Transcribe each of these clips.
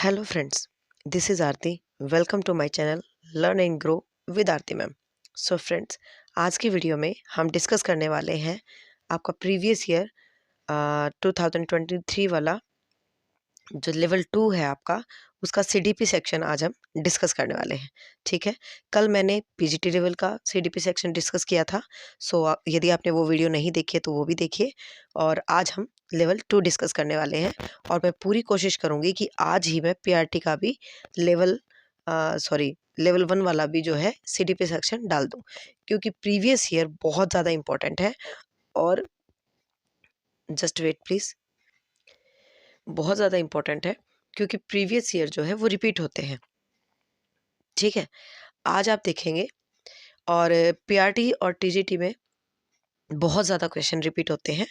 Hello friends, this is Aarti. Welcome to my channel learn and grow with Aarti ma'am. So friends, आज की video में हम discuss करने वाले हैं आपका प्रीवियस ईयर 2023 वाला जो लेवल 2 है आपका, उसका सीडीपी सेक्शन आज हम डिस्कस करने वाले हैं। ठीक है, कल मैंने पीजीटी लेवल का सीडीपी सेक्शन डिस्कस किया था। सो यदि आपने वो वीडियो नहीं देखी है तो वो भी देखिए। और आज हम लेवल 2 डिस्कस करने वाले हैं और मैं पूरी कोशिश करूँगी कि आज ही मैं पीआरटी का भी लेवल लेवल 1 वाला भी जो है सीडीपी सेक्शन डाल दूँ, क्योंकि प्रीवियस ईयर बहुत ज़्यादा इम्पोर्टेंट है। और जस्ट वेट प्लीज़, बहुत ज़्यादा इम्पोर्टेंट है क्योंकि प्रीवियस ईयर जो है वो रिपीट होते हैं। ठीक है, आज आप देखेंगे और पीआरटी और टीजीटी में बहुत ज़्यादा क्वेश्चन रिपीट होते हैं।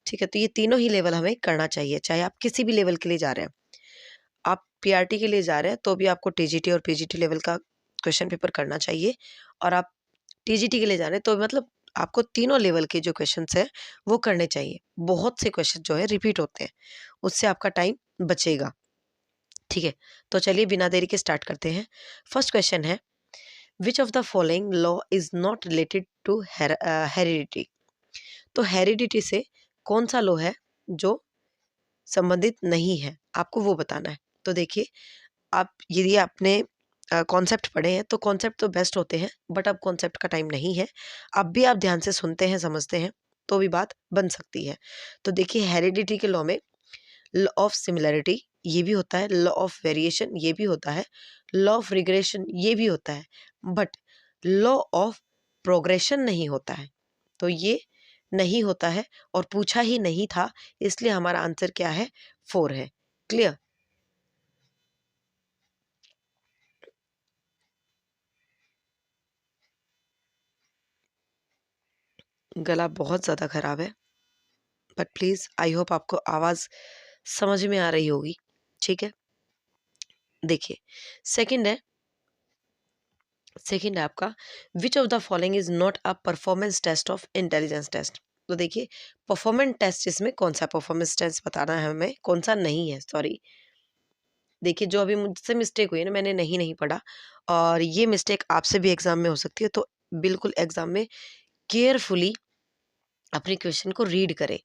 ठीक है, तो ये तीनों ही लेवल हमें करना चाहिए, चाहे आप किसी भी लेवल के लिए जा रहे हैं। आप पीआरटी के लिए जा रहे हैं तो भी आपको टीजीटी और पीजीटी लेवल का क्वेश्चन पेपर करना चाहिए, और आप टीजीटी के लिए जा रहे हैं तो मतलब आपको तीनों लेवल के जो क्वेश्चंस हैं वो करने चाहिए। बहुत से क्वेश्चन जो है रिपीट होते हैं, उससे आपका टाइम बचेगा। ठीक है, तो चलिए बिना देरी के स्टार्ट करते हैं। फर्स्ट क्वेश्चन है, which of the following law is not related to heredity. तो हेरिडिटी से कौन सा लॉ है जो संबंधित नहीं है, आपको वो बताना है। तो देखिए, आप यदि आपने कॉन्सेप्ट पढ़े हैं तो कॉन्सेप्ट तो बेस्ट होते हैं, बट अब कॉन्सेप्ट का टाइम नहीं है। अब भी आप ध्यान से सुनते हैं, समझते हैं तो भी बात बन सकती है। तो देखिए, हेरिडिटी के लॉ में लॉ ऑफ सिमिलैरिटी ये भी होता है, लॉ ऑफ वेरिएशन ये भी होता है, लॉ ऑफ रिग्रेशन ये भी होता है, बट लॉ ऑफ प्रोग्रेशन नहीं होता है। तो ये नहीं होता है और पूछा ही नहीं था, इसलिए हमारा आंसर क्या है, 4 है। क्लियर? गला बहुत ज़्यादा खराब है, बट प्लीज़ आई होप आपको आवाज़ समझ में आ रही होगी। ठीक है, देखिए, सेकंड है सेकंड है आपका, which of the following is not a performance test of intelligence test. तो देखिए, परफॉर्मेंस टेस्ट इसमें कौन सा परफॉर्मेंस टेस्ट बताना है हमें, कौन सा नहीं है। सॉरी, देखिए, जो अभी मुझसे मिस्टेक हुई है ना, मैंने नहीं पढ़ा, और ये मिस्टेक आपसे भी एग्जाम में हो सकती है। तो बिल्कुल एग्जाम में केयरफुली अपने क्वेश्चन को रीड करें।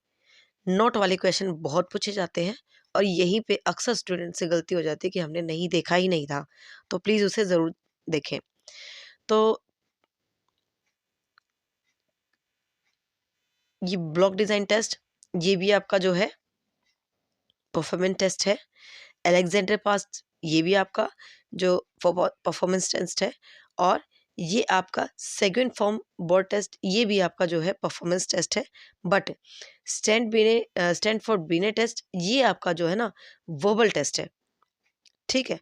नोट वाले क्वेश्चन बहुत पूछे जाते हैं और यहीं पे अक्सर स्टूडेंट से गलती हो जाती है कि हमने नहीं देखा ही नहीं था। तो प्लीज़ उसे ज़रूर देखें। तो ये ब्लॉक डिज़ाइन टेस्ट, ये भी आपका जो है परफॉर्मेंस टेस्ट है। अलेक्जेंडर पास्ट, ये भी आपका जो परफॉर्मेंस टेस्ट है। और ये आपका सेकंड फॉर्म बोर्ड टेस्ट, ये भी आपका जो है परफॉर्मेंस टेस्ट है। बट स्टैंड फॉर बीने टेस्ट, ये आपका जो है ना वर्बल टेस्ट है। ठीक है,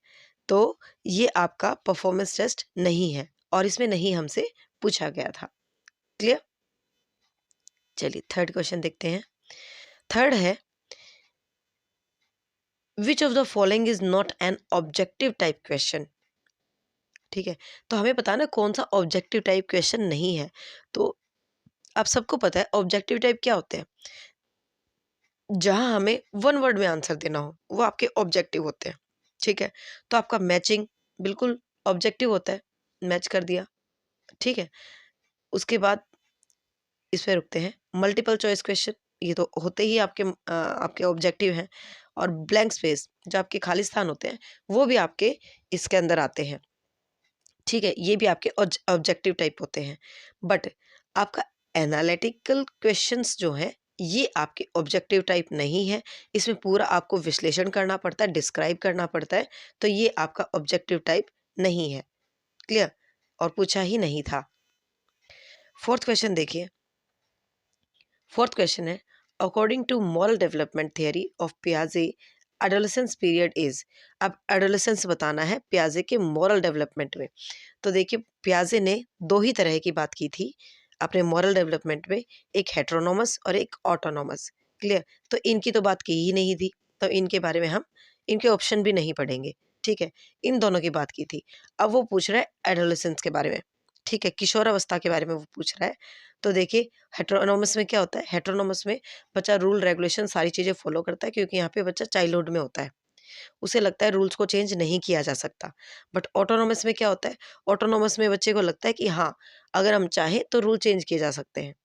तो ये आपका परफॉर्मेंस टेस्ट नहीं है और इसमें नहीं हमसे पूछा गया था। क्लियर? चलिए थर्ड क्वेश्चन देखते हैं। थर्ड है, which of the following is not an objective type question. ठीक है, तो हमें पता ना कौन सा ऑब्जेक्टिव टाइप क्वेश्चन नहीं है। तो आप सबको पता है ऑब्जेक्टिव टाइप क्या होते हैं, जहां हमें वन वर्ड में आंसर देना हो, वो आपके ऑब्जेक्टिव होते हैं। ठीक है, तो आपका मैचिंग बिल्कुल ऑब्जेक्टिव होता है, मैच कर दिया। ठीक है, उसके बाद इस पे रुकते हैं। मल्टीपल चॉइस क्वेश्चन, ये तो होते ही आपके ऑब्जेक्टिव हैं। और ब्लैंक स्पेस, जो आपके खाली स्थान होते हैं, वो भी आपके इसके अंदर आते हैं। ठीक है, ये भी आपके ऑब्जेक्टिव टाइप होते हैं। बट आपका एनालिटिकल क्वेश्चंस जो है, ये आपके ऑब्जेक्टिव टाइप नहीं है। इसमें पूरा आपको विश्लेषण करना पड़ता है, डिस्क्राइब करना पड़ता है। तो ये आपका ऑब्जेक्टिव टाइप नहीं है। क्लियर? और पूछा ही नहीं था। फोर्थ क्वेश्चन देखिए। फोर्थ क्वेश्चन है, according to moral development theory of पियाजे, एडोलेसेंस पीरियड इज। अब एडोलेसेंस बताना है पियाजे के मॉरल डेवलपमेंट में। तो देखिए, पियाजे ने दो ही तरह की बात की थी अपने मॉरल डेवलपमेंट में, एक हेट्रोनोमस और एक ऑटोनोमस। क्लियर? तो इनकी तो बात की ही नहीं थी, तो इनके बारे में हम इनके ऑप्शन भी नहीं पढ़ेंगे। ठीक है, इन दोनों की बात की थी। अब वो पूछ रहा है एडोलेसेंस के बारे में। ठीक है, किशोरावस्था के बारे में वो पूछ रहा है। तो देखिए, हेट्रोनोमस में क्या होता है, हेट्रोनोमस में बच्चा रूल रेगुलेशन सारी चीज़ें फॉलो करता है, क्योंकि यहाँ पे बच्चा चाइल्डहुड में होता है। उसे लगता है रूल्स को चेंज नहीं किया जा सकता। बट ऑटोनोमस में क्या होता है, ऑटोनोमस में बच्चे को लगता है कि हाँ, अगर हम चाहें तो रूल चेंज किए जा सकते हैं।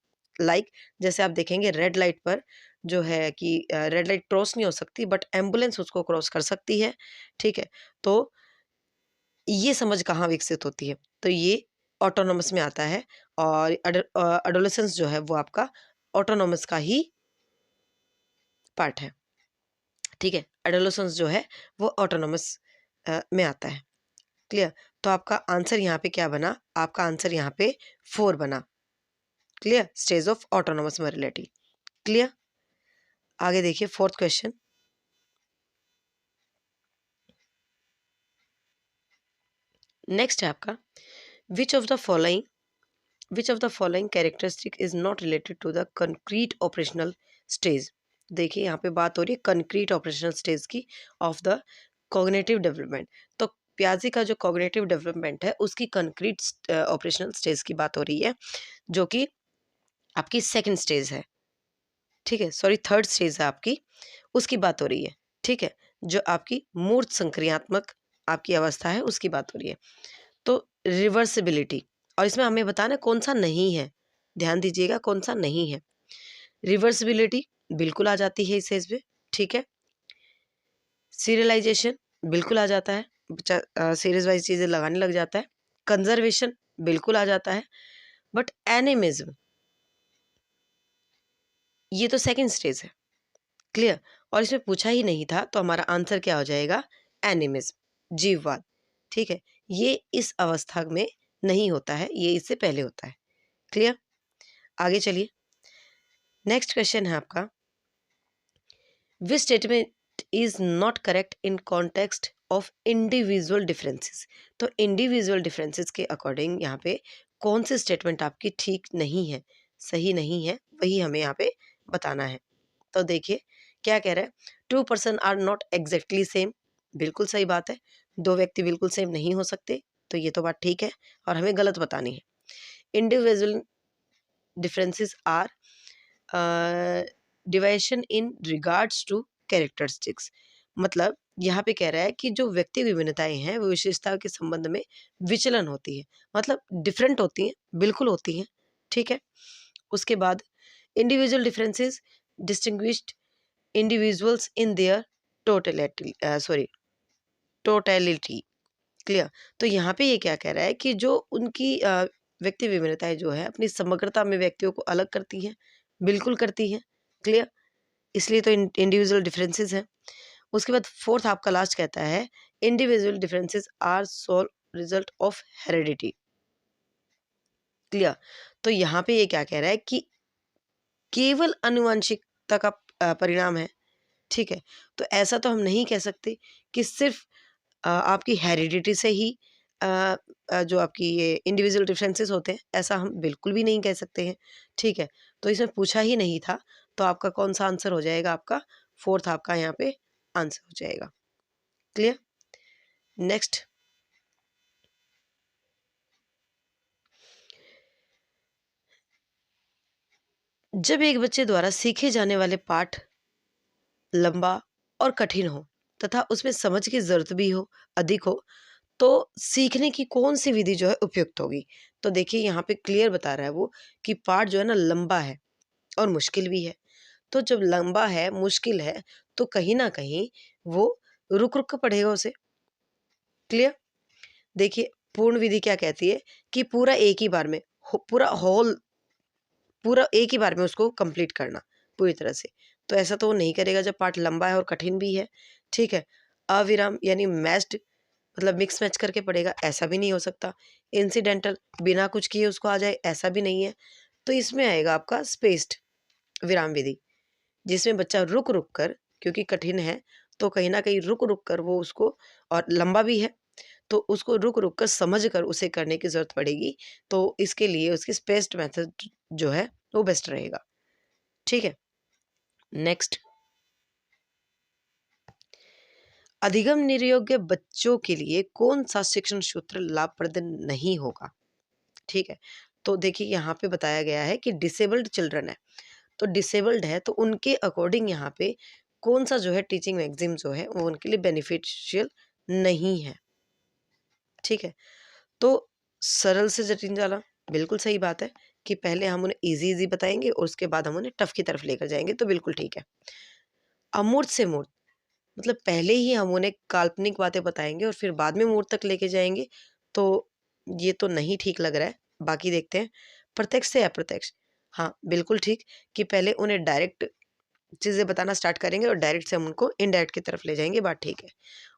जैसे आप देखेंगे रेड लाइट पर जो है कि रेड लाइट क्रॉस नहीं हो सकती, बट एम्बुलेंस उसको क्रॉस कर सकती है, ठीक है। तो ये समझ कहाँ विकसित होती है, तो ये ऑटोनोमस में आता है। और एडोलेसेंस जो है वो आपका ऑटोनोमस का ही पार्ट है, ठीक है। एडोलेसेंस जो है वो ऑटोनोमस में आता है। क्लियर। तो आपका आंसर यहाँ पे क्या बना, आपका आंसर यहाँ पे 4 बना। Clear, stage of autonomous maturity. Clear. आगे देखिए फोर्थ क्वेश्चन। नेक्स्ट है आपका, which of the following characteristic is not related to the concrete operational stage. देखिए यहाँ पे बात हो रही है कंक्रीट ऑपरेशनल स्टेज की ऑफ द कॉग्निटिव डेवलपमेंट। तो प्याजी का जो कॉग्निटिव डेवलपमेंट है उसकी कंक्रीट ऑपरेशनल स्टेज की बात हो रही है, जो कि आपकी सेकंड स्टेज है, ठीक है, सॉरी थर्ड स्टेज है आपकी, उसकी बात हो रही है, ठीक है। जो आपकी मूर्त संक्रियात्मक आपकी अवस्था है उसकी बात हो रही है। तो रिवर्सिबिलिटी, और इसमें हमें बताना कौन सा नहीं है, ध्यान दीजिएगा कौन सा नहीं है। रिवर्सिबिलिटी बिल्कुल आ जाती है इस स्टेज पे, ठीक है। सीरियलाइजेशन बिल्कुल आ जाता है, बच्चा सीरीज वाइज चीज़ें लगाने लग जाता है। कंजर्वेशन बिल्कुल आ जाता है। बट एनिमिज्म ये तो सेकंड स्टेज है। क्लियर। और इसमें पूछा ही नहीं था, तो हमारा आंसर क्या हो जाएगा, एनिमिज्म, जीववाद, ठीक है। ये इस अवस्था में नहीं होता है, ये इससे पहले होता है। क्लियर। आगे चलिए, नेक्स्ट क्वेश्चन है आपका, which statement is not correct in context of individual differences. तो इंडिविजुअल डिफरेंसेस के अकॉर्डिंग यहाँ पे कौन सी स्टेटमेंट आपकी ठीक नहीं है, सही नहीं है, वही हमें यहाँ पे बताना है। तो देखिए क्या कह रहा है, 2 person are not exactly same. बिल्कुल सही बात है, 2 व्यक्ति बिल्कुल सेम नहीं हो सकते, तो ये तो बात ठीक है और हमें गलत बतानी है। Individual differences are deviation in regards to characteristics. मतलब यहाँ पे कह रहा है कि जो व्यक्ति विभिन्नताएं हैं वो विशेषताओं के संबंध में विचलन होती है, मतलब डिफरेंट होती हैं, बिल्कुल होती हैं, ठीक है। उसके बाद individual differences distinguished individuals in their totality. Clear. तो यहाँ पे ये क्या कह रहा है कि जो उनकी व्यक्ति विभिन्नताएं जो है अपनी समग्रता में व्यक्तियों को अलग करती हैं, बिल्कुल करती हैं। क्लियर। इसलिए तो इंडिविजुअल डिफरेंसेस हैं। उसके बाद फोर्थ आपका लास्ट कहता है, individual differences are sole result of heredity. Clear. तो यहाँ पे ये क्या कह रहा है कि केवल आनुवंशिकता का परिणाम है, ठीक है। तो ऐसा तो हम नहीं कह सकते कि सिर्फ आपकी हेरिडिटी से ही जो आपकी ये इंडिविजुअल डिफरेंसेस होते हैं, ऐसा हम बिल्कुल भी नहीं कह सकते हैं, ठीक है। तो इसमें पूछा ही नहीं था, तो आपका कौन सा आंसर हो जाएगा, आपका फोर्थ आपका यहाँ पे आंसर हो जाएगा। क्लियर। नेक्स्ट, जब एक बच्चे द्वारा सीखे जाने वाले पाठ लंबा और कठिन हो तथा उसमें समझ की जरूरत भी हो, अधिक हो, तो सीखने की कौन सी विधि जो है उपयुक्त होगी। तो देखिए यहाँ पे क्लियर बता रहा है वो कि पाठ जो है ना लंबा है और मुश्किल भी है। तो जब लंबा है, मुश्किल है, तो कहीं ना कहीं वो रुक रुक कर पढ़ेगा उसे। क्लियर। देखिए पूर्ण विधि क्या कहती है कि पूरा एक ही बार में पूरा एक ही बार में उसको कंप्लीट करना पूरी तरह से। तो ऐसा तो वो नहीं करेगा जब पाठ लंबा है और कठिन भी है, ठीक है। अविराम यानी मैच्ड, मतलब मिक्स मैच करके पढ़ेगा, ऐसा भी नहीं हो सकता। इंसिडेंटल बिना कुछ किए उसको आ जाए, ऐसा भी नहीं है। तो इसमें आएगा आपका स्पेस्ड विराम विधि, जिसमें बच्चा रुक रुक कर, क्योंकि कठिन है तो कहीं ना कहीं रुक रुक कर वो उसको, और लंबा भी है तो उसको रुक रुक कर समझ कर उसे करने की जरूरत पड़ेगी। तो इसके लिए उसकी स्पेस्ड मेथड जो है वो बेस्ट रहेगा, ठीक है। नेक्स्ट, अधिगम निर्योग्य बच्चों के लिए कौन सा शिक्षण सूत्र लाभप्रद नहीं होगा, ठीक है। तो देखिए यहाँ पे बताया गया है कि डिसेबल्ड चिल्ड्रन है, तो डिसेबल्ड है तो उनके अकॉर्डिंग यहाँ पे कौन सा जो है टीचिंग मैगजीन जो है वो उनके लिए बेनिफिशियल नहीं है। ठीक है, तो सरल से जटिल जाना, बिल्कुल सही बात है कि पहले हम उन्हें इजी इजी बताएंगे और उसके बाद हम उन्हें टफ की तरफ लेकर जाएंगे, तो बिल्कुल ठीक है। अमूर्त से मूर्त, मतलब पहले ही हम उन्हें काल्पनिक बातें बताएंगे और फिर बाद में मूर्त तक लेके जाएंगे, तो ये तो नहीं ठीक लग रहा है। बाकी देखते हैं। प्रत्यक्ष से अप्रत्यक्ष, हाँ बिल्कुल ठीक, कि पहले उन्हें डायरेक्ट चीज़ें बताना स्टार्ट करेंगे और डायरेक्ट से हम उनको इनडायरेक्ट की तरफ ले जाएंगे, बात ठीक है।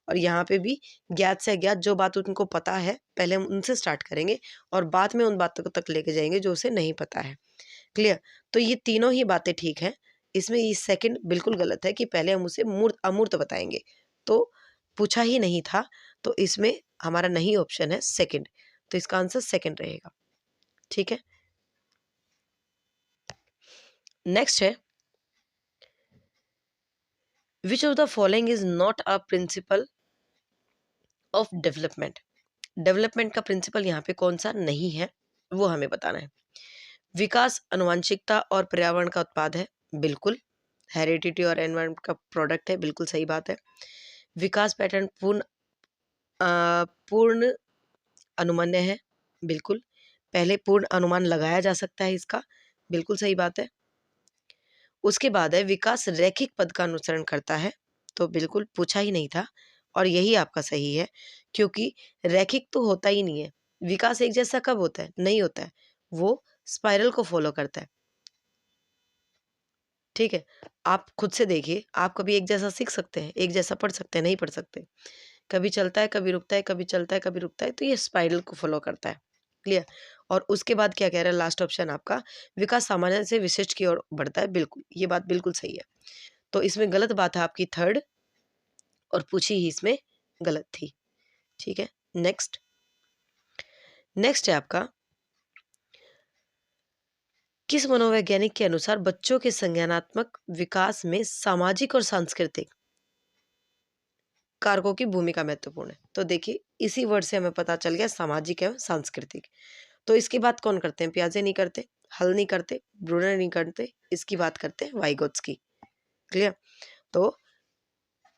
और यहाँ पे भी ज्ञात से अज्ञात जो बात उनको पता है पहले हम उनसे स्टार्ट करेंगे और बाद में उन बातों तक लेके जाएंगे जो उसे नहीं पता है। क्लियर? तो ये तीनों ही बातें ठीक हैं। इसमें ये सेकंड बिल्कुल गलत है कि पहले हम उसे मूर्त अमूर्त बताएंगे, तो पूछा ही नहीं था, तो इसमें हमारा नहीं ऑप्शन है सेकंड, तो इसका आंसर सेकंड रहेगा। ठीक है, नेक्स्ट है, which of the following is not a principle of development. Development का प्रिंसिपल यहाँ पे कौन सा नहीं है वो हमें बताना है। विकास आनुवंशिकता और पर्यावरण का उत्पाद है, बिल्कुल। हेरिडिटी और एनवायरनमेंट का प्रोडक्ट है, बिल्कुल सही बात है। विकास पैटर्न पूर्ण अनुमान्य है, बिल्कुल। पहले पूर्ण अनुमान लगाया जा सकता है इसका, बिल्कुल सही बात है। उसके बाद है विकास रैखिक पद का अनुसरण करता है, तो बिल्कुल पूछा ही नहीं था और यही आपका सही है, क्योंकि रैखिक तो होता ही नहीं है। विकास एक जैसा कब होता है? नहीं होता है, वो स्पाइरल को फॉलो करता है। ठीक है, आप खुद से देखिए, आप कभी एक जैसा सीख सकते हैं, एक जैसा पढ़ सकते हैं? नहीं पढ़ सकते। कभी चलता है, कभी रुकता है, कभी चलता है, कभी रुकता है, तो ये स्पाइरल को फॉलो करता है। क्लियर? और उसके बाद क्या कह रहा है लास्ट ऑप्शन आपका, विकास सामान्य से विशिष्ट की ओर बढ़ता है, बिल्कुल, ये बात बिल्कुल सही है। तो इसमें गलत बात है आपकी थर्ड, और पूछी ही इसमें गलत थी। ठीक है, नेक्स्ट नेक्स्ट है आपका, किस मनोवैज्ञानिक के अनुसार बच्चों के संज्ञानात्मक विकास में सामाजिक और सांस्कृतिक कारकों की भूमिका महत्वपूर्ण है? तो देखिए, इसी वर्ड से हमें पता चल गया सामाजिक एवं सांस्कृतिक। तो इसकी बात कौन करते हैं? पियाजे नहीं करते, हल नहीं करते, ब्रूनर नहीं करते, इसकी बात करते हैं वाइगोत्स्की। क्लियर? तो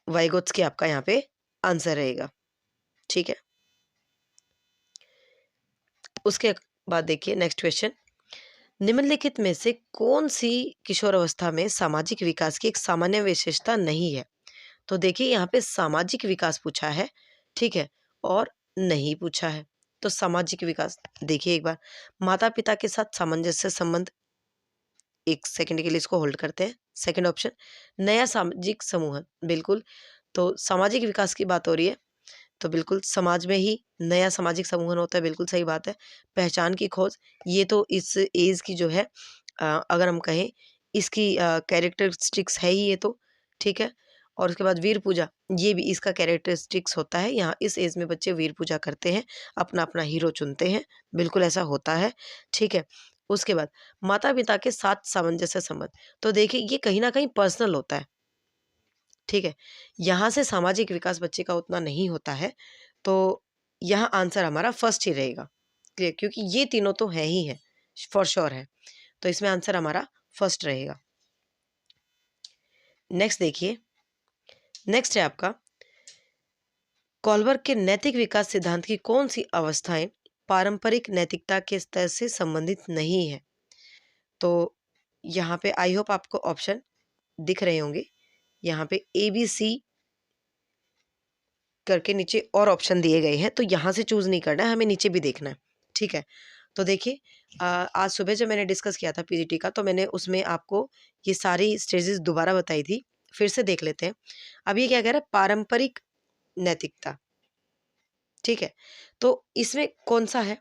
वाइगोत्स्की आपका यहाँ पे आंसर रहेगा। ठीक है, उसके बाद देखिए नेक्स्ट क्वेश्चन, निम्नलिखित में से कौन सी किशोर अवस्था में सामाजिक विकास की एक सामान्य विशेषता नहीं है? तो देखिए यहाँ पे सामाजिक विकास पूछा है, ठीक है, और नहीं पूछा है। तो सामाजिक विकास देखिए एक बार, माता पिता के साथ सामंजस्य संबंध, एक सेकंड के लिए इसको होल्ड करते हैं। सेकंड ऑप्शन, नया सामाजिक समूह, बिल्कुल। तो सामाजिक विकास की बात हो रही है, तो बिल्कुल समाज में ही नया सामाजिक समूहन होता है, बिल्कुल सही बात है। पहचान की खोज, ये तो इस एज की जो है अगर हम कहें इसकी कैरेक्टरिस्टिक्स है ही ये तो, ठीक है। और उसके बाद वीर पूजा, ये भी इसका कैरेक्टरिस्टिक्स होता है। यहाँ इस एज में बच्चे वीर पूजा करते हैं, अपना अपना हीरो चुनते हैं, बिल्कुल ऐसा होता है, ठीक है। उसके बाद माता पिता के साथ सामंजस्य संबंध, तो देखिए ये कहीं ना कहीं पर्सनल होता है, ठीक है। यहाँ से सामाजिक विकास बच्चे का उतना नहीं होता है, तो यहाँ आंसर हमारा फर्स्ट ही रहेगा। क्लियर? क्योंकि ये तीनों तो है ही है, फॉर श्योर है, तो इसमें आंसर हमारा फर्स्ट रहेगा। नेक्स्ट देखिए, नेक्स्ट है आपका, कॉलबर्ग के नैतिक विकास सिद्धांत की कौन सी अवस्थाएं पारंपरिक नैतिकता के स्तर से संबंधित नहीं है? तो यहाँ पे आई होप आपको ऑप्शन दिख रहे होंगे, यहाँ पे ABC करके नीचे और ऑप्शन दिए गए हैं, तो यहाँ से चूज नहीं करना है, हमें नीचे भी देखना है, ठीक है। तो देखिए आज सुबह जब मैंने डिस्कस किया था PGT का, तो मैंने उसमें आपको ये सारी स्टेजेस दोबारा बताई थी, फिर से देख लेते हैं। अब ये क्या कह रहा है, पारंपरिक नैतिकता, ठीक है। तो इसमें कौन सा है?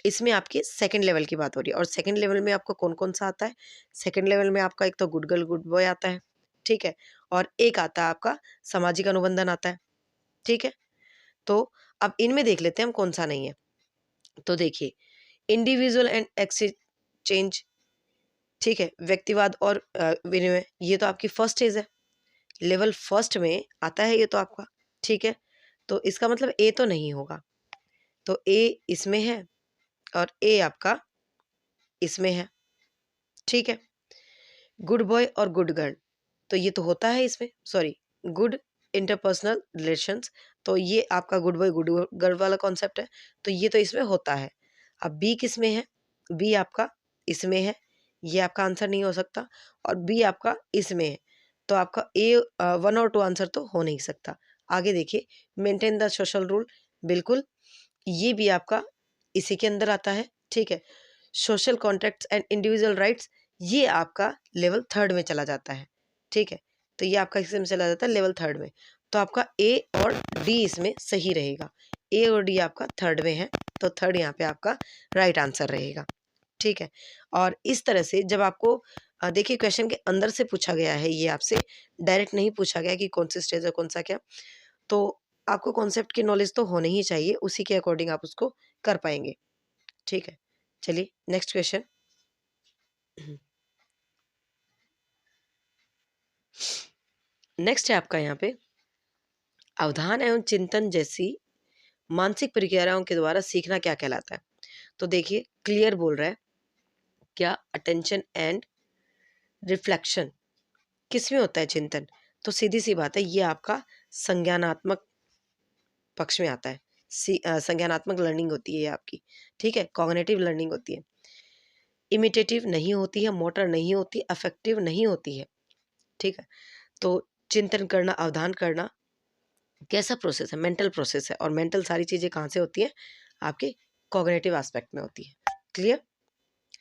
इसमें आपकी सेकंड लेवल की बात हो रही है, और सेकंड लेवल में आपका कौन कौन सा आता है? सेकंड लेवल में आपका एक तो गुड गर्ल गुड बॉय आता है, ठीक है, और एक आता है आपका सामाजिक अनुबंधन आता है, ठीक है। तो अब इनमें देख लेते हैं हम कौन सा नहीं है। तो देखिए, इंडिविजुअल एंड एक्सचेंज, ठीक है, व्यक्तिवाद और विनिमय, ये तो आपकी फर्स्ट स्टेज है, लेवल फर्स्ट में आता है ये तो आपका, ठीक है। तो इसका मतलब ए तो नहीं होगा, तो ए इसमें है और ए आपका इसमें है, ठीक है। गुड बॉय और गुड गर्ल, तो ये तो होता है इसमें, सॉरी, गुड इंटरपर्सनल रिलेशंस, तो ये आपका गुड बॉय गुड गर्ल वाला कॉन्सेप्ट है, तो ये तो इसमें होता है। अब बी किस में है? बी आपका इसमें है, ये आपका आंसर नहीं हो सकता, और बी आपका इसमें है, तो आपका ए 1 और 2 आंसर तो हो नहीं सकता। आगे देखिए, मेंटेन द सोशल रूल, बिल्कुल ये भी आपका इसी के अंदर आता है, ठीक है। Social contracts and individual rights, ये आपका लेवल 3rd में चला जाता है, ठीक है। तो ये आपका किस में चला जाता है? लेवल 3rd में। तो आपका ए और डी इसमें सही रहेगा, ए और डी आपका 3rd में है, तो 3rd यहाँ पे आपका राइट आंसर रहेगा, ठीक है। और इस तरह से जब आपको देखिए क्वेश्चन के अंदर से पूछा गया है, ये आपसे डायरेक्ट नहीं पूछा गया कि कौन सी स्टेज है कौन सा क्या, तो आपको कॉन्सेप्ट की नॉलेज तो होनी ही चाहिए, उसी के अकॉर्डिंग आप उसको कर पाएंगे, ठीक है। चलिए नेक्स्ट क्वेश्चन। नेक्स्ट है आपका यहाँ पे, अवधान एवं चिंतन जैसी मानसिक प्रक्रियाओं के द्वारा सीखना क्या कहलाता है? तो देखिए क्लियर बोल रहा है, क्या अटेंशन एंड रिफ्लेक्शन किस में होता है चिंतन? तो सीधी सी बात है, ये आपका संज्ञानात्मक पक्ष में आता है, संज्ञानात्मक लर्निंग होती है ये आपकी, ठीक है, कॉग्निटिव लर्निंग होती है, इमिटेटिव नहीं होती है, मोटर नहीं होती, अफेक्टिव नहीं होती है, ठीक है। तो चिंतन करना, अवधान करना कैसा प्रोसेस है? मेंटल प्रोसेस है, और मेंटल सारी चीज़ें कहाँ से होती है? आपके कॉग्निटिव एस्पेक्ट में होती है, क्लियर।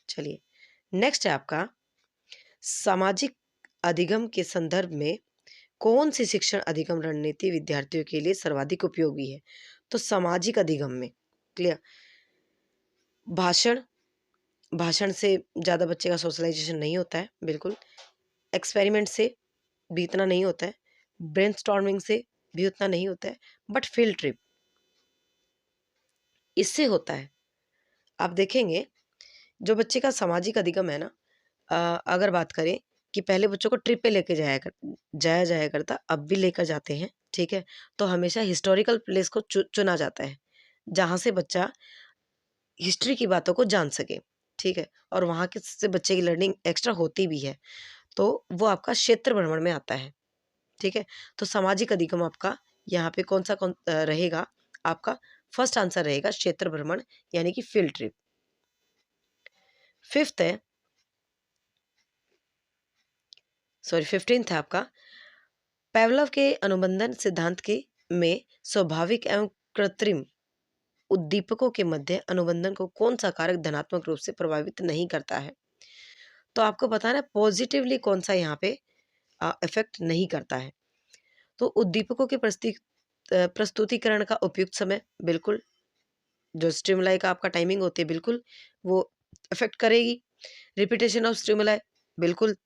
चलिए नेक्स्ट है आपका, सामाजिक अधिगम के संदर्भ में कौन सी शिक्षण अधिगम रणनीति विद्यार्थियों के लिए सर्वाधिक उपयोगी है? तो सामाजिक अधिगम में, क्लियर, भाषण, भाषण से ज़्यादा बच्चे का सोशलाइजेशन नहीं होता है, बिल्कुल। एक्सपेरिमेंट से भी इतना नहीं होता है, ब्रेनस्टॉर्मिंग से भी उतना नहीं होता है, बट फील्ड ट्रिप इससे होता है। आप देखेंगे जो बच्चे का सामाजिक अधिगम है ना, अगर बात करें कि पहले बच्चों को ट्रिप पे लेके जाया जाया करता, अब भी लेकर जाते हैं, ठीक है। तो हमेशा हिस्टोरिकल प्लेस को चुना जाता है, जहाँ से बच्चा हिस्ट्री की बातों को जान सके, ठीक है, और वहाँ के से बच्चे की लर्निंग एक्स्ट्रा होती भी है, तो वो आपका क्षेत्र भ्रमण में आता है, ठीक है। तो सामाजिक अधिगम आपका यहाँ पे कौन रहेगा? आपका फर्स्ट आंसर रहेगा क्षेत्र भ्रमण, यानी कि फील्ड ट्रिप। 15th है आपका, पेवलव के अनुबंधन सिद्धांत के में स्वाभाविक एवं कृत्रिम उद्दीपकों के मध्य अनुबंधन को कौन सा कारक धनात्मक रूप से प्रभावित नहीं करता है? तो आपको पता है ना, पॉजिटिवली कौन सा यहाँ पे इफेक्ट नहीं करता है। तो उद्दीपकों के प्रस्तुतिकरण का उपयुक्त समय, बिल्कुल। जो स्टिमुलाई का आपका टाइमिंग होती है, बिल्कुल वो इफेक्ट करेगी। रिपीटेशन ऑफ स्टिमुलाई, बिल्कुल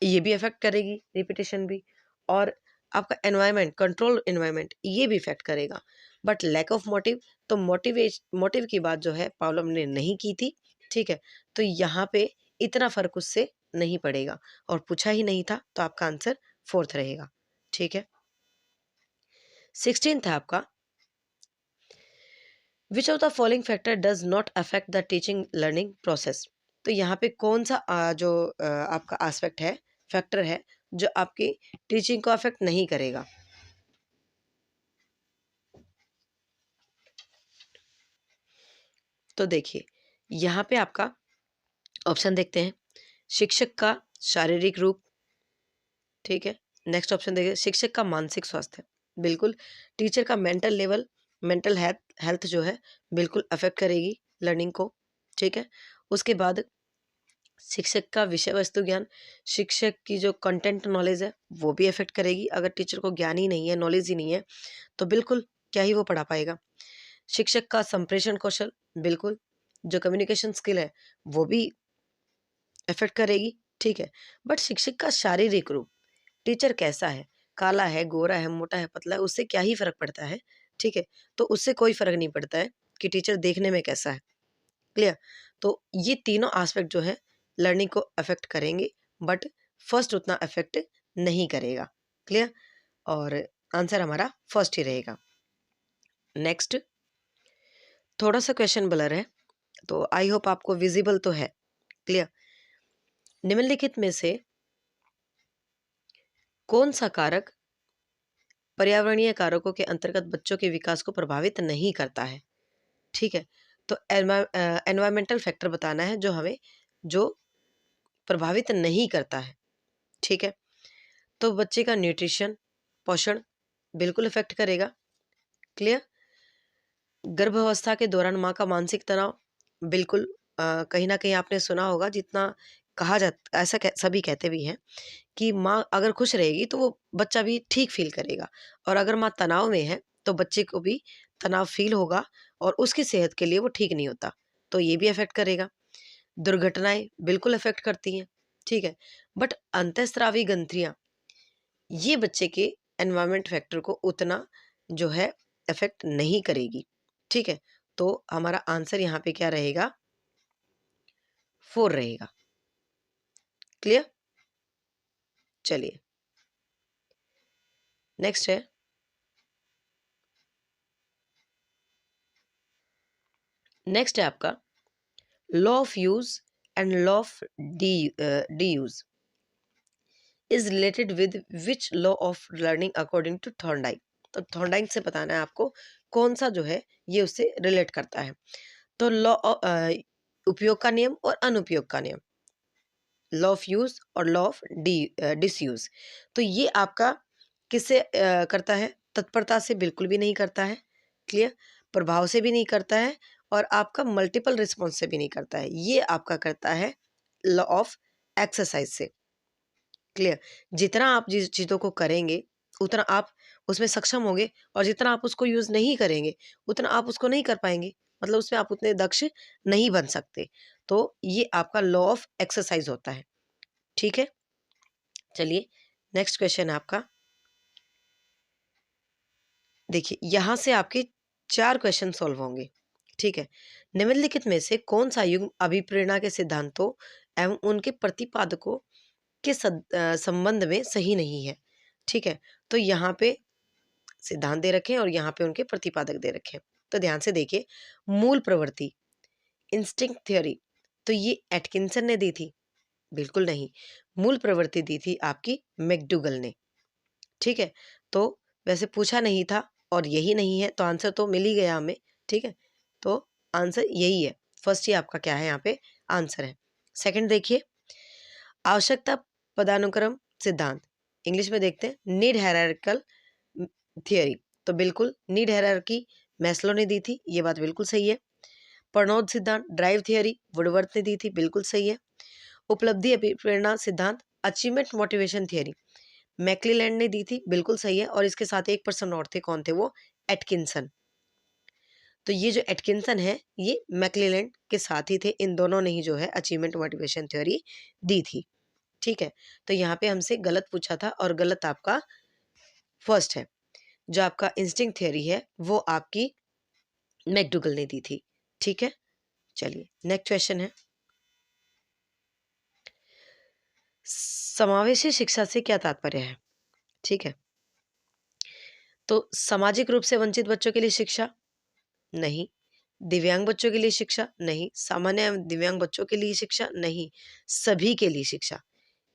ये भी इफेक्ट करेगी, रिपीटेशन भी। और आपका एनवायरनमेंट, कंट्रोल एनवायरनमेंट, ये भी इफेक्ट करेगा। बट लैक ऑफ मोटिव, तो मोटिव की बात जो है पावलोव ने नहीं की थी, ठीक है। तो यहाँ पे इतना फर्क उससे नहीं पड़ेगा, और पूछा ही नहीं था, तो आपका आंसर 4th रहेगा, ठीक है। 16th है आपका, which of the following factor does not affect the teaching learning process? तो यहाँ पे कौन सा आपका एस्पेक्ट है, फैक्टर है, जो आपकी टीचिंग को अफेक्ट नहीं करेगा? तो देखिए यहाँ पे आपका ऑप्शन देखते हैं, शिक्षक का शारीरिक रूप, ठीक है। नेक्स्ट ऑप्शन देखिए, शिक्षक का मानसिक स्वास्थ्य, बिल्कुल। टीचर का मेंटल लेवल, मेंटल हेल्थ जो है, बिल्कुल अफेक्ट करेगी लर्निंग को, ठीक है। उसके बाद शिक्षक का विषय वस्तु ज्ञान, शिक्षक की जो कंटेंट नॉलेज है वो भी अफेक्ट करेगी। अगर टीचर को ज्ञान ही नहीं है, नॉलेज ही नहीं है, तो बिल्कुल क्या ही वो पढ़ा पाएगा। शिक्षक का संप्रेषण कौशल, बिल्कुल, जो कम्युनिकेशन स्किल है वो भी अफेक्ट करेगी, ठीक है। बट शिक्षक का शारीरिक रूप, टीचर कैसा है, काला है, गोरा है, मोटा है, पतला है, उससे क्या ही फर्क पड़ता है, ठीक है। तो उससे कोई फर्क नहीं पड़ता है कि टीचर देखने में कैसा है, क्लियर। तो ये तीनों एस्पेक्ट जो है लर्निंग को अफेक्ट करेंगे, बट फर्स्ट उतना अफेक्ट नहीं करेगा, क्लियर। और आंसर हमारा फर्स्ट ही रहेगा। नेक्स्ट, थोड़ा सा क्वेश्चन ब्लर है, तो आई होप आपको विजिबल तो है, क्लियर। निम्नलिखित में से कौन सा कारक पर्यावरणीय कारकों के अंतर्गत बच्चों के विकास को प्रभावित नहीं करता है? ठीक है, तो एनवायरमेंटल फैक्टर बताना है जो प्रभावित नहीं करता है। ठीक है, तो बच्चे का न्यूट्रिशन, पोषण बिल्कुल इफेक्ट करेगा। क्लियर? गर्भावस्था के दौरान माँ का मानसिक तनाव बिल्कुल, कहीं ना कहीं आपने सुना होगा, जितना कहा जाता, सभी कहते भी हैं कि माँ अगर खुश रहेगी तो वो बच्चा भी ठीक फील करेगा, और अगर माँ तनाव में है तो बच्चे को भी तनाव फील होगा और उसकी सेहत के लिए वो ठीक नहीं होता, तो ये भी अफेक्ट करेगा। दुर्घटनाएं बिल्कुल अफेक्ट करती हैं। ठीक है, बट अंतःस्रावी ग्रंथियां ये बच्चे के एनवायरमेंट फैक्टर को उतना जो है अफेक्ट नहीं करेगी। ठीक है, तो हमारा आंसर यहाँ पे क्या रहेगा? 4 रहेगा। क्लियर? चलिए नेक्स्ट है, नेक्स्ट है आपका law of use and law of disuse is related with which law of learning according to Thorndike. तो थॉर्नडाइक से बताना है आपको कौन सा जो है ये उससे रिलेट करता है। तो लॉ उपयोग का नियम और अनुपयोग का नियम, लॉ ऑफ यूज और लॉ ऑफ डिसयूज। तो ये आपका किससे करता है? तत्परता से बिल्कुल भी नहीं करता है। क्लियर? प्रभाव से भी नहीं करता है, और आपका मल्टीपल रिस्पॉन्स से भी नहीं करता है। ये आपका करता है लॉ ऑफ एक्सरसाइज से। क्लियर? जितना आप जिस चीज़ों को करेंगे उतना आप उसमें सक्षम होंगे, और जितना आप उसको यूज़ नहीं करेंगे उतना आप उसको नहीं कर पाएंगे, मतलब उसमें आप उतने दक्ष नहीं बन सकते। तो ये आपका लॉ ऑफ एक्सरसाइज होता है। ठीक है, चलिए नेक्स्ट क्वेश्चन है आपका। देखिए यहाँ से आपके 4 क्वेश्चन सॉल्व होंगे। ठीक है, निम्नलिखित में से कौन सा युग्म अभिप्रेरणा के सिद्धांतों एवं उनके प्रतिपादकों के संबंध में सही नहीं है? ठीक है, तो यहाँ पे सिद्धांत दे रखे हैं और यहाँ पे उनके प्रतिपादक दे रखे हैं। तो ध्यान से देखिए, मूल प्रवृत्ति, इंस्टिंक्ट थ्योरी, तो ये एटकिंसन ने दी थी? बिल्कुल नहीं, मूल प्रवृत्ति दी थी आपकी मैकडूगल ने। ठीक है, तो वैसे पूछा नहीं था और यही नहीं है, तो आंसर तो मिल ही गया हमें। ठीक है, तो आंसर यही है। फर्स्ट ही आपका क्या है यहाँ पे आंसर है। सेकंड देखिए, आवश्यकता पदानुक्रम सिद्धांत, इंग्लिश में देखते हैं नीड हायरार्किकल थियरी। तो बिल्कुल नीड हायरार्की मैस्लो ने दी थी, ये बात बिल्कुल सही है। पर्नोद सिद्धांत ड्राइव थियरी वुडवर्थ ने दी थी, बिल्कुल सही है। उपलब्धि अभिप्रेरणा सिद्धांत अचीवमेंट मोटिवेशन थियरी मैक्लीलैंड ने दी थी, बिल्कुल सही है। और इसके साथ एक पर्सन और थे, कौन थे वो? एटकिंसन। तो ये जो एटकिंसन है ये मैक्लीलैंड के साथ ही थे, इन दोनों ने ही जो है अचीवमेंट मोटिवेशन थ्योरी दी थी। ठीक है, तो यहाँ पे हमसे गलत पूछा था और गलत आपका फर्स्ट है। जो आपका इंस्टिंक्ट थ्योरी है वो आपकी मैकडूगल ने दी थी। ठीक है, चलिए नेक्स्ट क्वेश्चन है, समावेशी शिक्षा से क्या तात्पर्य है? ठीक है, तो सामाजिक रूप से वंचित बच्चों के लिए शिक्षा नहीं, दिव्यांग बच्चों के लिए शिक्षा नहीं, सामान्य एवं दिव्यांग बच्चों के लिए शिक्षा नहीं, सभी के लिए शिक्षा।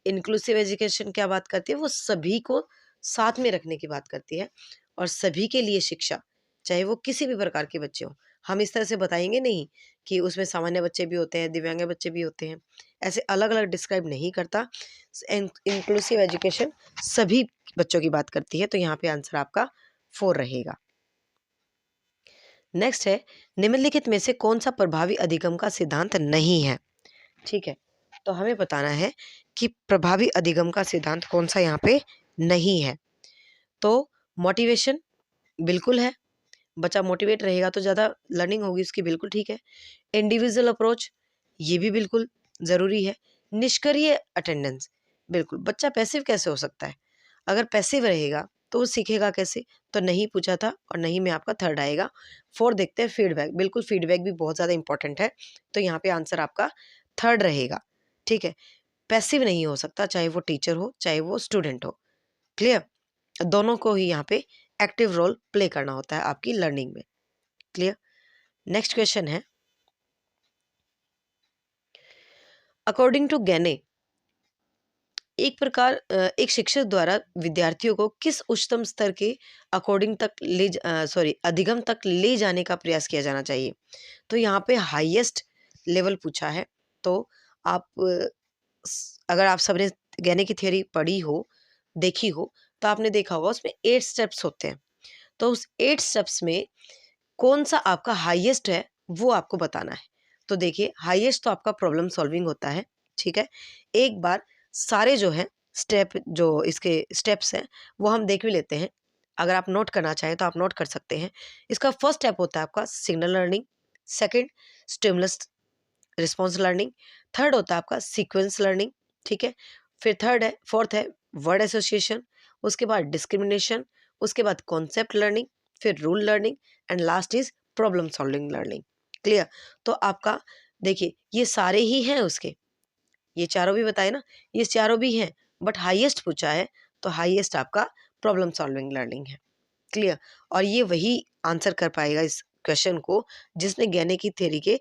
इंक्लूसिव एजुकेशन क्या बात करती है? वो सभी को साथ में रखने की बात करती है, और सभी के लिए शिक्षा, चाहे वो किसी भी प्रकार के बच्चे हों। हम इस तरह से बताएंगे नहीं कि उसमें सामान्य बच्चे भी होते हैं, दिव्यांग बच्चे भी होते हैं, ऐसे अलग अलग डिस्क्राइब नहीं करता। इंक्लूसिव एजुकेशन सभी बच्चों की बात करती है, तो यहाँ पे आंसर आपका 4 रहेगा। नेक्स्ट है, निम्नलिखित में से कौन सा प्रभावी अधिगम का सिद्धांत नहीं है? ठीक है, तो हमें बताना है कि प्रभावी अधिगम का सिद्धांत कौन सा यहाँ पे नहीं है। तो मोटिवेशन बिल्कुल है, बच्चा मोटिवेट रहेगा तो ज़्यादा लर्निंग होगी उसकी, बिल्कुल ठीक है। इंडिविजुअल अप्रोच ये भी बिल्कुल ज़रूरी है। निष्क्रिय अटेंडेंस, बिल्कुल, बच्चा पैसिव कैसे हो सकता है? अगर पैसिव रहेगा तो वो सीखेगा कैसे? तो नहीं पूछा था और नहीं में आपका थर्ड आएगा। 4 देखते हैं, फीडबैक, बिल्कुल फीडबैक भी बहुत ज़्यादा इंपॉर्टेंट है, तो यहाँ पे आंसर आपका थर्ड रहेगा। ठीक है, पैसिव नहीं हो सकता, चाहे वो टीचर हो चाहे वो स्टूडेंट हो। क्लियर? दोनों को ही यहाँ पे एक्टिव रोल प्ले करना होता है आपकी लर्निंग में। क्लियर? नेक्स्ट क्वेश्चन है, अकॉर्डिंग टू गैने एक प्रकार एक शिक्षक द्वारा विद्यार्थियों को किस उच्चतम स्तर के अधिगम तक ले जाने का प्रयास किया जाना चाहिए। तो यहाँ पे हाईएस्ट लेवल पूछा है। तो आप अगर आप सबने गहने की थ्योरी पढ़ी हो, देखी हो, तो आपने देखा होगा उसमें 8 स्टेप्स होते हैं। तो उस 8 स्टेप्स में कौन सा आपका हाईएस्ट है वो आपको बताना है। तो देखिए, हाईएस्ट तो आपका प्रॉब्लम सॉल्विंग होता है, ठीक है। एक बार सारे जो है स्टेप, जो इसके स्टेप्स हैं, वो हम देख भी लेते हैं। अगर आप नोट करना चाहें तो आप नोट कर सकते हैं। इसका फर्स्ट स्टेप होता है आपका signal learning, second stimulus response learning, third होता है आपका सीक्वेंस लर्निंग, ठीक है। फिर फोर्थ है वर्ड एसोसिएशन, उसके बाद डिस्क्रिमिनेशन, उसके बाद कॉन्सेप्ट लर्निंग, फिर rule learning, and last is problem solving learning. Clear? तो आपका देखिए, ये सारे ही हैं उसके, ये चारों भी बताए ना, ये चारों भी हैं, बट हाईएस्ट पूछा है, तो हाईएस्ट आपका प्रॉब्लम सॉल्विंग लर्निंग है। क्लियर? और ये वही आंसर कर पाएगा इस क्वेश्चन को जिसने गहने की थ्योरी के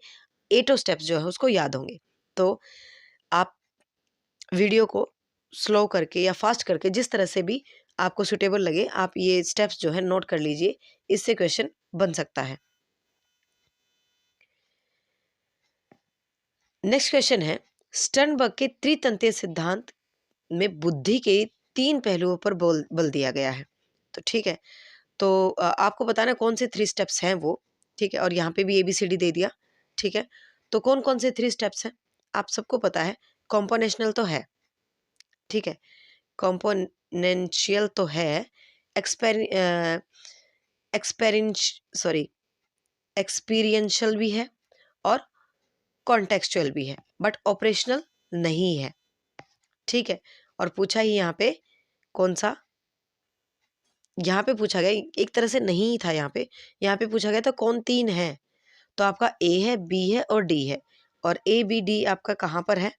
8 स्टेप्स जो है उसको याद होंगे। तो आप वीडियो को स्लो करके या फास्ट करके, जिस तरह से भी आपको सुटेबल लगे, आप ये स्टेप्स जो है नोट कर लीजिए, इससे क्वेश्चन बन सकता है। नेक्स्ट क्वेश्चन है, स्टर्नबर्ग के त्रितंत्रीय सिद्धांत में बुद्धि के 3 पहलुओं पर बल दिया गया है। तो ठीक है, तो आपको बताना कौन से 3 स्टेप्स हैं वो, ठीक है। और यहाँ पे भी ABCD दे दिया, ठीक है। तो कौन कौन से 3 स्टेप्स हैं आप सबको पता है। कॉम्पोनेशनल तो है, ठीक है, कॉम्पोनेंशियल तो है, एक्सपेरि एक्सपेरिंश सॉरी एक्सपीरियंशियल भी है, और कॉन्टेक्चुअल भी है, बट ऑपरेशनल नहीं है, ठीक है। और पूछा ही यहाँ पे कौन सा, यहाँ पे पूछा गया एक तरह से नहीं था, यहाँ पे पूछा गया था कौन 3 है। तो आपका A है, B है और D है, और ABD आपका कहाँ पर है?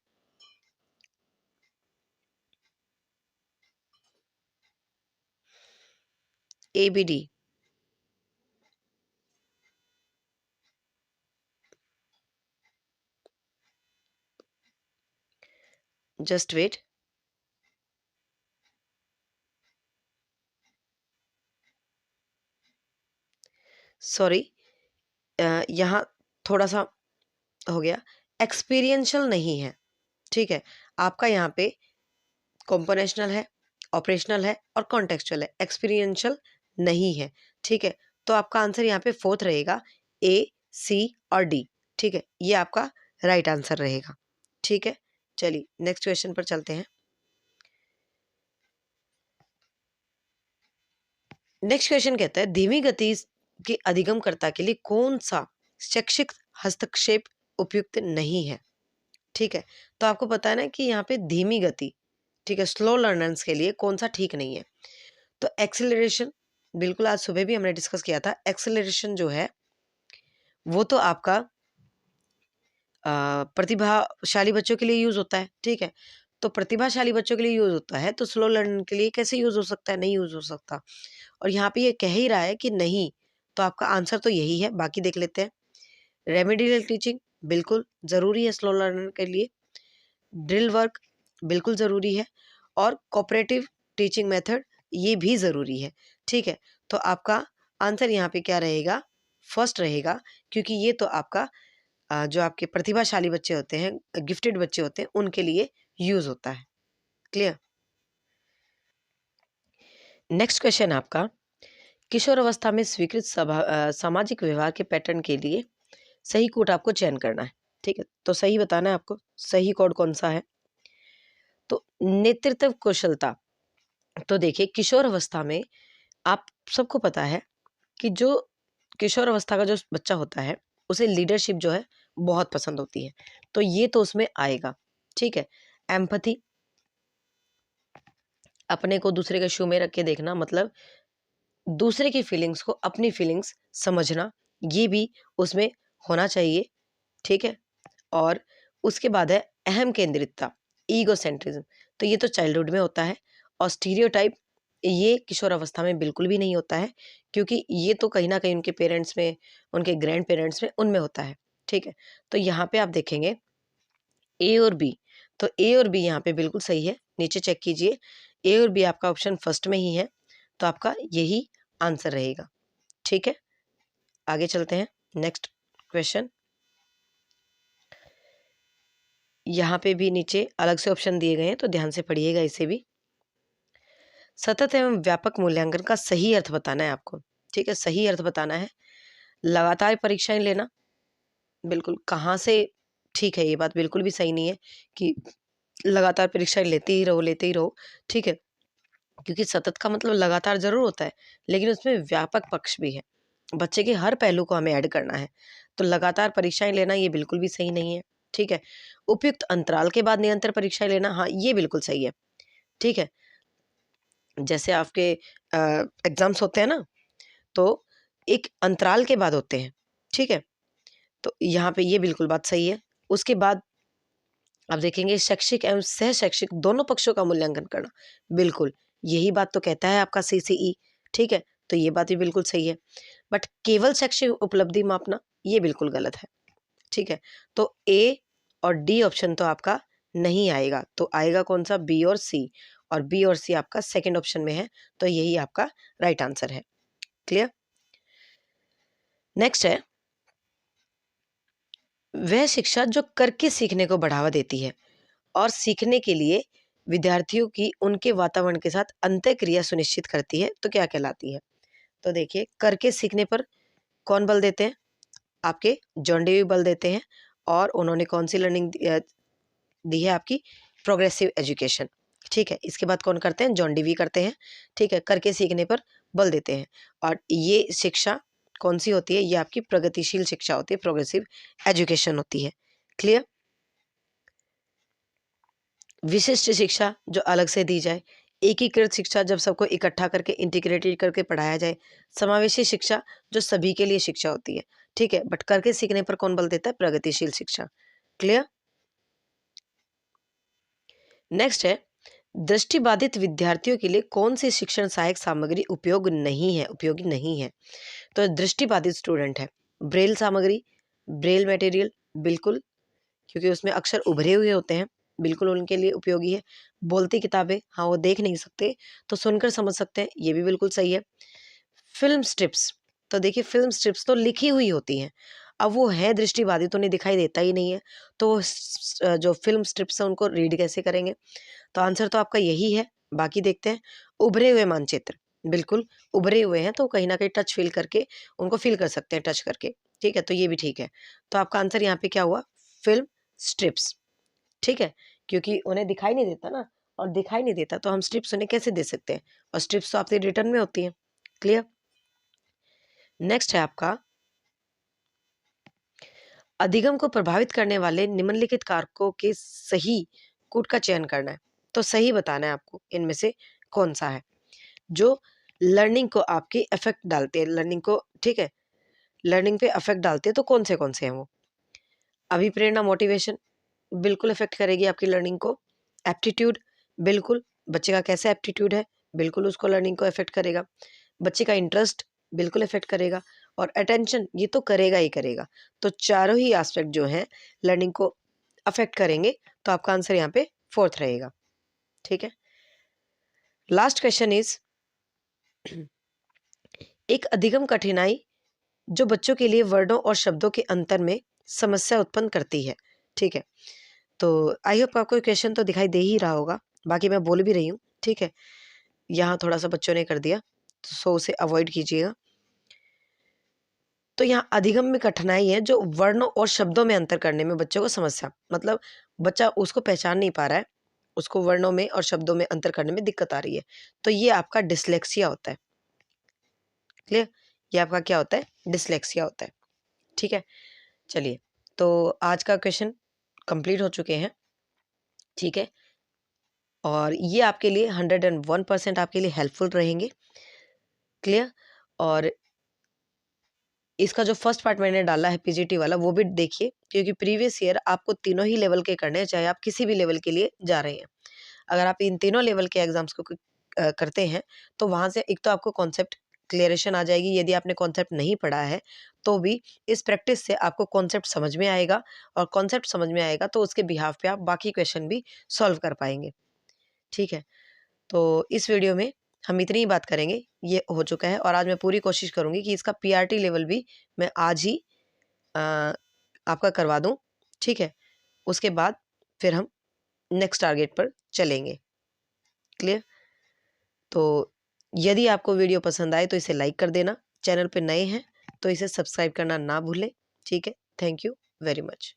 ABD, just wait. सॉरी, यहाँ थोड़ा सा हो गया, एक्सपीरियंशियल नहीं है, ठीक है। आपका यहाँ पे कॉम्पोनेशनल है, ऑपरेशनल है और कॉन्टेक्चुअल है, एक्सपीरियंशियल नहीं है, ठीक है। तो आपका आंसर यहाँ पे 4th रहेगा, A, C और D, ठीक है। ये आपका राइट आंसर रहेगा, ठीक है। चलिए नेक्स्ट क्वेश्चन पर चलते हैं। नेक्स्ट क्वेश्चन कहता है, धीमी गति के अधिगमकर्ता के लिए कौन सा शैक्षिक हस्तक्षेप उपयुक्त नहीं है, ठीक है। तो आपको पता है ना कि यहाँ पे धीमी गति, ठीक है, स्लो लर्नर्स के लिए कौन सा ठीक नहीं है। तो एक्सेलरेशन, बिल्कुल आज सुबह भी हमने डिस्कस किया था, एक्सेलरेशन जो है वो तो आपका प्रतिभाशाली बच्चों के लिए यूज होता है, ठीक है। तो प्रतिभाशाली बच्चों के लिए यूज होता है, तो स्लो लर्निंग के लिए कैसे यूज हो सकता है? नहीं यूज हो सकता। और यहाँ पे ये कह ही रहा है कि नहीं, तो आपका आंसर तो यही है। बाकी देख लेते हैं। रेमेडियल टीचिंग बिल्कुल ज़रूरी है स्लो लर्नर के लिए, ड्रिल वर्क बिल्कुल ज़रूरी है, और कोऑपरेटिव टीचिंग मेथड ये भी ज़रूरी है, ठीक है। तो आपका आंसर यहाँ पे क्या रहेगा? फर्स्ट रहेगा, क्योंकि ये तो आपका जो आपके प्रतिभाशाली बच्चे होते हैं, गिफ्टेड बच्चे होते हैं, उनके लिए यूज़ होता है। क्लियर? नेक्स्ट क्वेश्चन आपका, किशोर अवस्था में स्वीकृत सामाजिक व्यवहार के पैटर्न के लिए सही कोड आपको चयन करना है, ठीक है। तो सही बताना है आपको, सही कोड कौन सा है। तो नेतृत्व कौशलता, तो देखिए किशोर अवस्था में आप सबको पता है कि जो किशोर अवस्था का जो बच्चा होता है उसे लीडरशिप जो है बहुत पसंद होती है, तो ये तो उसमें आएगा, ठीक है। एम्पैथी, अपने को दूसरे के शू में रख के देखना, मतलब दूसरे की फीलिंग्स को अपनी फीलिंग्स समझना, ये भी उसमें होना चाहिए, ठीक है। और उसके बाद है अहम केंद्रितता, ईगोसेंट्रिज्म, तो ये तो चाइल्डहुड में होता है। और स्टीरियोटाइप, ये किशोर अवस्था में बिल्कुल भी नहीं होता है, क्योंकि ये तो कहीं ना कहीं उनके पेरेंट्स में, उनके ग्रैंड पेरेंट्स में, उनमें होता है, ठीक है। तो यहाँ पे आप देखेंगे A और B, तो A और B यहाँ पे बिल्कुल सही है, नीचे चेक कीजिए, ए और बी आपका ऑप्शन फर्स्ट में ही है, तो आपका यही आंसर रहेगा। ठीक है, आगे चलते हैं। नेक्स्ट क्वेश्चन, यहाँ पे भी नीचे अलग से ऑप्शन दिए गए हैं, तो ध्यान से पढ़िएगा इसे भी। सतत एवं व्यापक मूल्यांकन का सही अर्थ बताना है आपको। ठीक है, सही अर्थ बताना है। लगातार परीक्षाएं लेना, बिल्कुल कहाँ से, ठीक है, ये बात बिल्कुल भी सही नहीं है कि लगातार परीक्षाएं लेते ही रहो, लेते ही रहो। ठीक है, क्योंकि सतत का मतलब लगातार जरूर होता है, लेकिन उसमें व्यापक पक्ष भी है, बच्चे के हर पहलू को हमें ऐड करना है। तो लगातार परीक्षाएं लेना ये बिल्कुल भी सही नहीं है। ठीक है, उपयुक्त अंतराल के बाद निरंतर परीक्षाएं लेना, हाँ ये बिल्कुल सही है। ठीक है, जैसे आपके एग्जाम्स होते हैं ना, तो एक अंतराल के बाद होते हैं। ठीक है, तो यहाँ पे ये बिल्कुल बात सही है। उसके बाद आप देखेंगे शैक्षिक एवं सह शैक्षिक दोनों पक्षों का मूल्यांकन करना, बिल्कुल यही बात तो कहता है आपका सीसीई। ठीक है, तो ये बात भी बिल्कुल सही है। बट केवल शैक्षिक उपलब्धि मापना, ये बिल्कुल गलत है। ठीक है, तो ए और डी ऑप्शन तो आपका नहीं आएगा, तो आएगा कौन सा, बी और सी, और बी और सी आपका सेकंड ऑप्शन में है, तो यही आपका राइट आंसर है। क्लियर। नेक्स्ट है, वह शिक्षा जो करके सीखने को बढ़ावा देती है और सीखने के लिए विद्यार्थियों की उनके वातावरण के साथ अंतःक्रिया सुनिश्चित करती है, तो क्या कहलाती है। तो देखिए, करके सीखने पर कौन बल देते हैं, आपके जॉन डेवी बल देते हैं, और उन्होंने कौन सी लर्निंग दी है, आपकी प्रोग्रेसिव एजुकेशन। ठीक है, इसके बाद कौन करते हैं, जॉन डीवी करते हैं। ठीक है, करके सीखने पर बल देते हैं, और ये शिक्षा कौन सी होती है, ये आपकी प्रगतिशील शिक्षा होती है, प्रोग्रेसिव एजुकेशन होती है। क्लियर। विशिष्ट शिक्षा जो अलग से दी जाए, एकीकृत शिक्षा जब सबको इकट्ठा करके इंटीग्रेटेड करके पढ़ाया जाए, समावेशी शिक्षा जो सभी के लिए शिक्षा होती है। ठीक है, बट करके सीखने पर कौन बल देता है, प्रगतिशील शिक्षा। क्लियर। नेक्स्ट है, दृष्टिबाधित विद्यार्थियों के लिए कौन सी शिक्षण सहायक सामग्री उपयोगी नहीं है। तो दृष्टिबाधित स्टूडेंट है, ब्रेल सामग्री, ब्रेल मटेरियल, बिल्कुल, क्योंकि उसमें अक्षर उभरे हुए होते हैं, बिल्कुल उनके लिए उपयोगी है। बोलती किताबें, हाँ वो देख नहीं सकते तो सुनकर समझ सकते हैं, ये भी बिल्कुल सही है। फिल्म स्ट्रिप्स, तो देखिए फिल्म स्ट्रिप्स तो लिखी हुई होती हैं, अब वो है दृष्टिबाधित, तो उन्हें दिखाई देता ही नहीं है, तो जो फिल्म स्ट्रिप्स है उनको रीड कैसे करेंगे। तो आंसर तो आपका यही है। बाकी देखते हैं, उभरे हुए मानचित्र, बिल्कुल उभरे हुए हैं, तो कहीं ना कहीं टच फील करके उनको फील कर सकते हैं, टच करके। ठीक है, तो ये भी ठीक है। तो आपका आंसर यहाँ पे क्या हुआ, फिल्म स्ट्रिप्स। ठीक है, क्योंकि उन्हें दिखाई नहीं देता ना, और दिखाई नहीं देता तो हम स्ट्रिप्स उन्हें कैसे दे सकते हैं, और स्ट्रिप्स तो आपके रिटर्न में होती हैं। क्लियर। नेक्स्ट है आपका, अधिगम को प्रभावित करने वाले निम्नलिखित कारकों के सही कूट का चयन करना है। तो सही बताना है आपको, इनमें से कौन सा है जो लर्निंग को आपके इफेक्ट डालते हैं, लर्निंग को, ठीक है, लर्निंग पे इफेक्ट डालते हैं, तो कौन से हैं वो। अभिप्रेरणा, मोटिवेशन, बिल्कुल इफेक्ट करेगी आपकी लर्निंग को। एप्टीट्यूड, बिल्कुल, बच्चे का कैसा एप्टीट्यूड है, बिल्कुल उसको लर्निंग को इफेक्ट करेगा। बच्चे का इंटरेस्ट, बिल्कुल इफेक्ट करेगा। और अटेंशन, ये तो करेगा ही करेगा। तो चारों ही एस्पेक्ट जो हैं लर्निंग को अफेक्ट करेंगे, तो आपका आंसर यहाँ पे फोर्थ रहेगा। ठीक है, लास्ट क्वेश्चन इज, एक अधिगम कठिनाई जो बच्चों के लिए वर्णों और शब्दों के अंतर में समस्या उत्पन्न करती है। ठीक है, तो आई होप आपको क्वेश्चन तो दिखाई दे ही रहा होगा, बाकी मैं बोल भी रही हूँ। ठीक है, यहाँ थोड़ा सा बच्चों ने कर दिया, सो उसे अवॉइड कीजिएगा। तो यहाँ अधिगम में कठिनाई है जो वर्णों और शब्दों में अंतर करने में बच्चों को समस्या, मतलब बच्चा उसको पहचान नहीं पा रहा है, उसको वर्णों में और शब्दों में अंतर करने में दिक्कत आ रही है, तो ये आपका डिसलेक्सिया होता है। क्लियर, ये आपका क्या होता है, डिसलेक्सिया होता है। ठीक है, चलिए, तो आज का क्वेश्चन कंप्लीट हो चुके हैं। ठीक है, और ये आपके लिए 101% आपके लिए हेल्पफुल रहेंगे। क्लियर, और इसका जो फर्स्ट पार्ट मैंने डाला है पीजीटी वाला, वो भी देखिए, क्योंकि प्रीवियस ईयर आपको तीनों ही लेवल के करने हैं, चाहे आप किसी भी लेवल के लिए जा रहे हैं। अगर आप इन तीनों लेवल के एग्जाम्स को करते हैं, तो वहाँ से एक तो आपको कॉन्सेप्ट क्लियरेशन आ जाएगी, यदि आपने कॉन्सेप्ट नहीं पढ़ा है तो भी इस प्रैक्टिस से आपको कॉन्सेप्ट समझ में आएगा, और कॉन्सेप्ट समझ में आएगा तो उसके बिहाफ पे आप बाकी क्वेश्चन भी सॉल्व कर पाएंगे। ठीक है। तो इस वीडियो में हम इतनी ही बात करेंगे, ये हो चुका है, और आज मैं पूरी कोशिश करूँगी कि इसका पीआरटी लेवल भी मैं आज ही आपका करवा दूँ, ठीक है। उसके बाद फिर हम नेक्स्ट टारगेट पर चलेंगे। क्लियर? तो यदि आपको वीडियो पसंद आए तो इसे लाइक कर देना, चैनल पे नए हैं तो इसे सब्सक्राइब करना ना भूलें, ठीक है। Thank you very much.